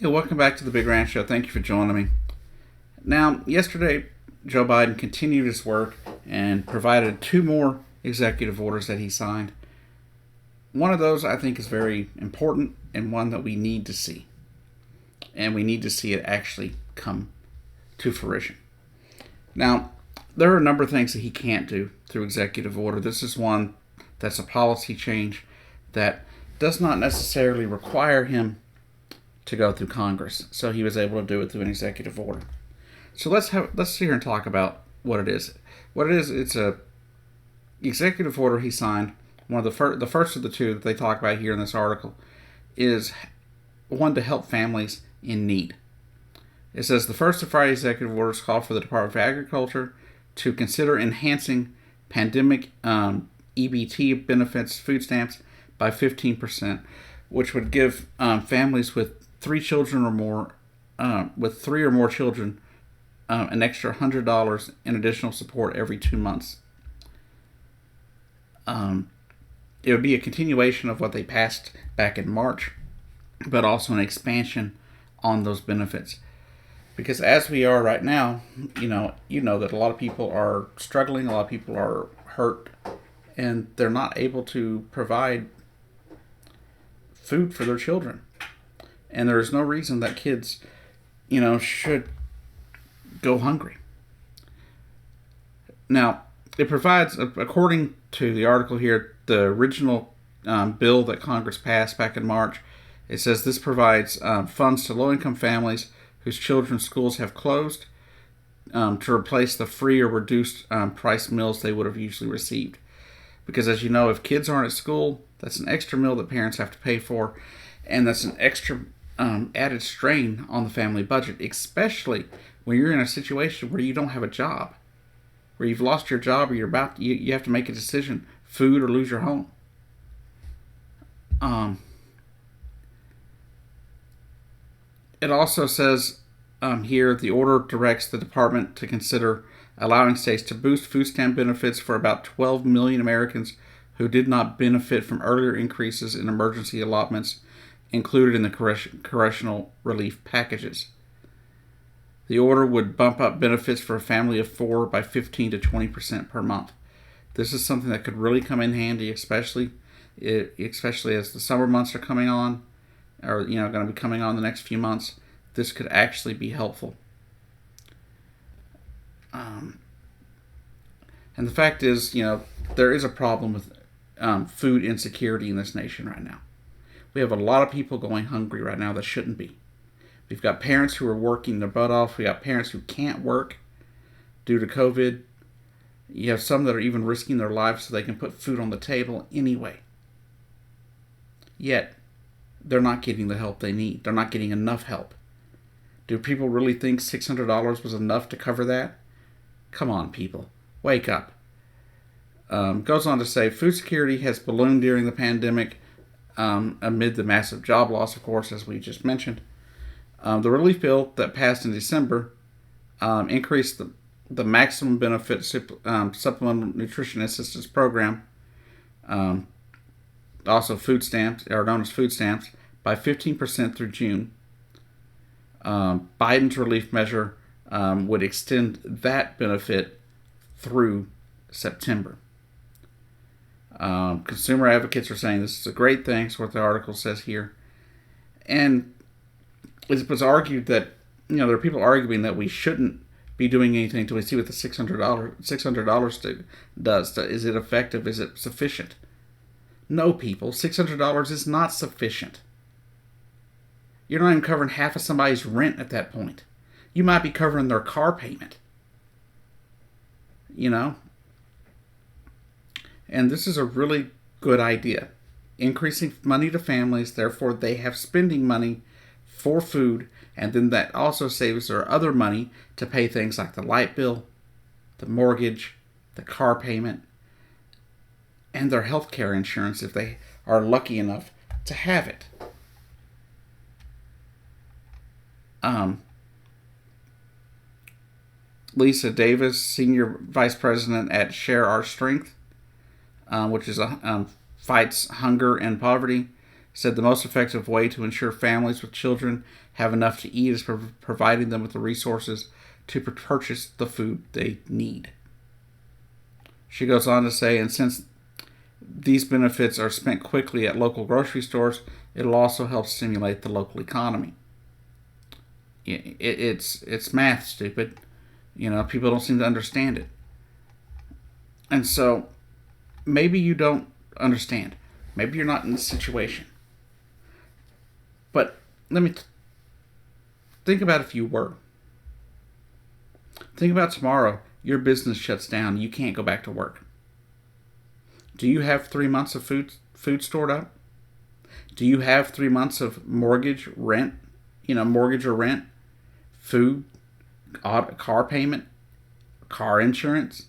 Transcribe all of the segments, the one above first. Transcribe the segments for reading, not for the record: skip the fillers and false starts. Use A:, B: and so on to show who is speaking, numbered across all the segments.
A: Hey, welcome back to the Big Ranch Show. Thank you for joining me. Now, yesterday, Joe Biden continued his work and provided two more executive orders that he signed. One of those I think is very important and one that we need to see. And we need to see it actually come to fruition. Now, there are a number of things that he can't do through executive order. This is one that's a policy change that does not necessarily require him to go through Congress. So he was able to do it through an executive order. So let's sit here and talk about what it is. What it is, it's a executive order he signed. One of the first of the two that they talk about here in this article is one to help families in need. It says the first of Friday's executive orders call for the Department of Agriculture to consider enhancing pandemic EBT benefits, food stamps, by 15%, which would give families with three children or more, with three or more children, an extra $100 in additional support every 2 months. It would be a continuation of what they passed back in March, but also an expansion on those benefits. Because as we are right now, you know that a lot of people are struggling, a lot of people are hurt, and they're not able to provide food for their children. And there is no reason that kids, should go hungry. Now, it provides, according to the article here, the original bill that Congress passed back in March, it says this provides funds to low-income families whose children's schools have closed to replace the free or reduced price meals they would have usually received. Because as you know, if kids aren't at school, that's an extra meal that parents have to pay for, and that's an extra added strain on the family budget, especially when you're in a situation where you don't have a job, where you've lost your job or you have to make a decision, food or lose your home. It also says here the order directs the department to consider allowing states to boost food stamp benefits for about 12 million Americans who did not benefit from earlier increases in emergency allotments included in the correctional relief packages. The order would bump up benefits for a family of four by 15 to 20% per month. This is something that could really come in handy, especially as the summer months are coming on, or going to be coming on the next few months. This could actually be helpful. And the fact is, there is a problem with food insecurity in this nation right now. We have a lot of people going hungry right now that shouldn't be. We've got parents who are working their butt off. We got parents who can't work due to COVID. You have some that are even risking their lives so they can put food on the table anyway. Yet, they're not getting the help they need. They're not getting enough help. Do people really think $600 was enough to cover that? Come on, people. Wake up. Goes on to say, food security has ballooned during the pandemic amid the massive job loss, of course, as we just mentioned. The relief bill that passed in December increased the maximum benefit supplemental nutrition assistance program, also food stamps, or known as food stamps, by 15% through June. Biden's relief measure would extend that benefit through September. Consumer advocates are saying this is a great thing, is what the article says here. And it was argued that, there are people arguing that we shouldn't be doing anything until we see what the $600 does. Is it effective? Is it sufficient? No, people. $600 is not sufficient. You're not even covering half of somebody's rent at that point. You might be covering their car payment. And this is a really good idea. Increasing money to families, therefore they have spending money for food, and then that also saves their other money to pay things like the light bill, the mortgage, the car payment, and their health care insurance if they are lucky enough to have it. Lisa Davis, Senior Vice President at Share Our Strength, which is fights hunger and poverty, said the most effective way to ensure families with children have enough to eat is providing them with the resources to purchase the food they need. She goes on to say, and since these benefits are spent quickly at local grocery stores, it'll also help stimulate the local economy. It's math, stupid. People don't seem to understand it. And so, maybe you don't understand. Maybe you're not in this situation. But let me think about if you were. Think about tomorrow, your business shuts down, you can't go back to work. Do you have 3 months of food stored up? Do you have 3 months of mortgage or rent, food, car payment, car insurance,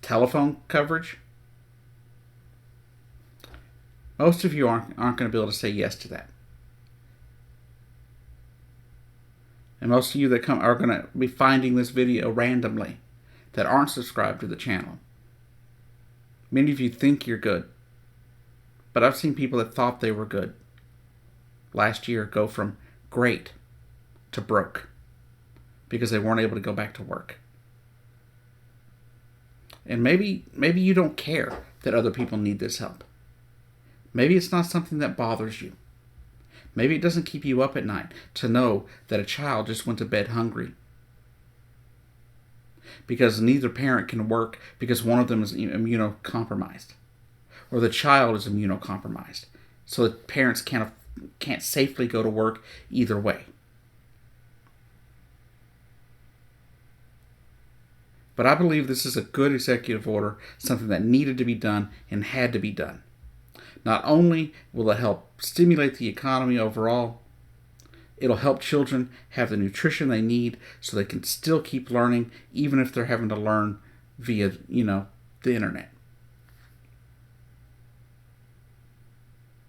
A: telephone coverage? Most of you aren't going to be able to say yes to that. And most of you that are going to be finding this video randomly that aren't subscribed to the channel. Many of you think you're good. But I've seen people that thought they were good last year go from great to broke because they weren't able to go back to work. And maybe you don't care that other people need this help. Maybe it's not something that bothers you. Maybe it doesn't keep you up at night to know that a child just went to bed hungry because neither parent can work because one of them is immunocompromised, or the child is immunocompromised, so that parents can't safely go to work either way. But I believe this is a good executive order, something that needed to be done and had to be done. Not only will it help stimulate the economy overall, it'll help children have the nutrition they need so they can still keep learning, even if they're having to learn via, the internet.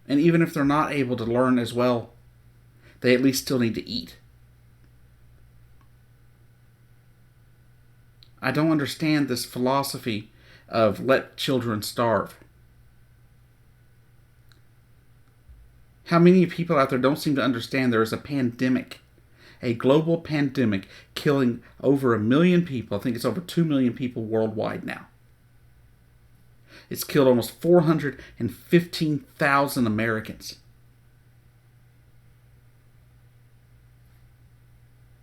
A: And even if they're not able to learn as well, they at least still need to eat. I don't understand this philosophy of let children starve. How many people out there don't seem to understand there is a pandemic, a global pandemic killing over 1 million people. I think it's over 2 million people worldwide now. It's killed almost 415,000 Americans.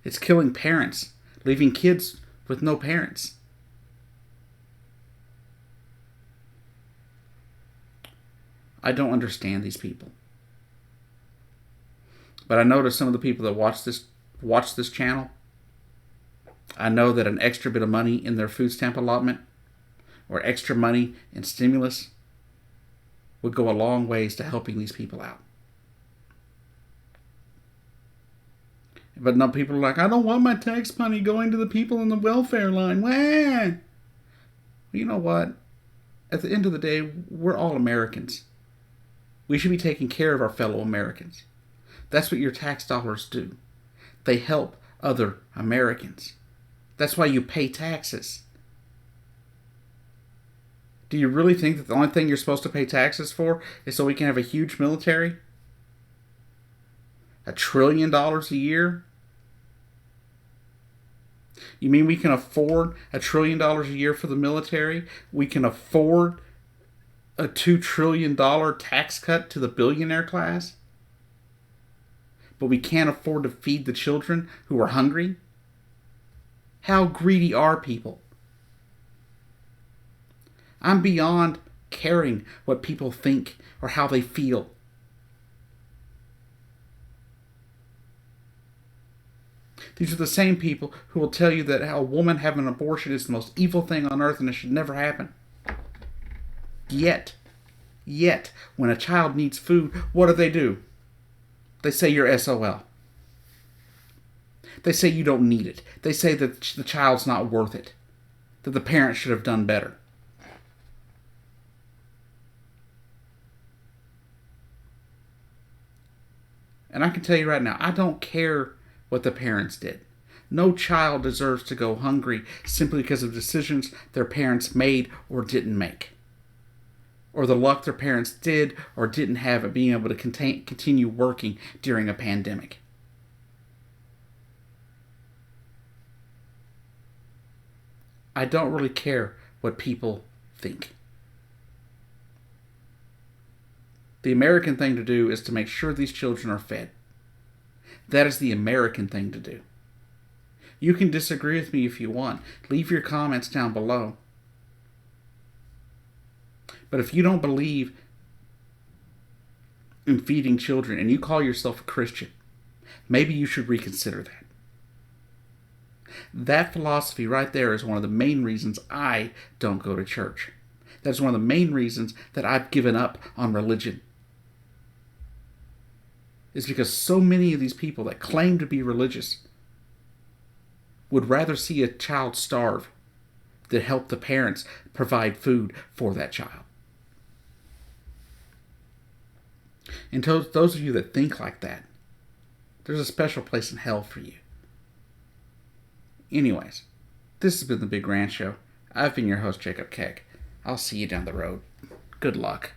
A: It's killing parents, leaving kids with no parents. I don't understand these people. But I notice some of the people that watch this channel, I know that an extra bit of money in their food stamp allotment or extra money in stimulus would go a long ways to helping these people out. But no, people are like, I don't want my tax money going to the people in the welfare line. Wah! Well, you know what? At the end of the day, we're all Americans. We should be taking care of our fellow Americans. That's what your tax dollars do. They help other Americans. That's why you pay taxes. Do you really think that the only thing you're supposed to pay taxes for is so we can have a huge military? $1 trillion a year? You mean we can afford $1 trillion a year for the military? We can afford a $2 trillion tax cut to the billionaire class? But we can't afford to feed the children who are hungry? How greedy are people? I'm beyond caring what people think or how they feel. These are the same people who will tell you that a woman having an abortion is the most evil thing on earth and it should never happen. Yet, when a child needs food, what do? They say you're SOL. They say you don't need it. They say that the child's not worth it. That the parent should have done better. And I can tell you right now, I don't care what the parents did. No child deserves to go hungry simply because of decisions their parents made or didn't make. or the luck their parents did or didn't have at being able to continue working during a pandemic. I don't really care what people think. The American thing to do is to make sure these children are fed. That is the American thing to do. You can disagree with me if you want. Leave your comments down below. But if you don't believe in feeding children and you call yourself a Christian, maybe you should reconsider that. That philosophy right there is one of the main reasons I don't go to church. That's one of the main reasons that I've given up on religion. Is because so many of these people that claim to be religious would rather see a child starve than help the parents provide food for that child. And to those of you that think like that, there's a special place in hell for you. Anyways, this has been The Big Ranch Show. I've been your host, Jacob Keck. I'll see you down the road. Good luck.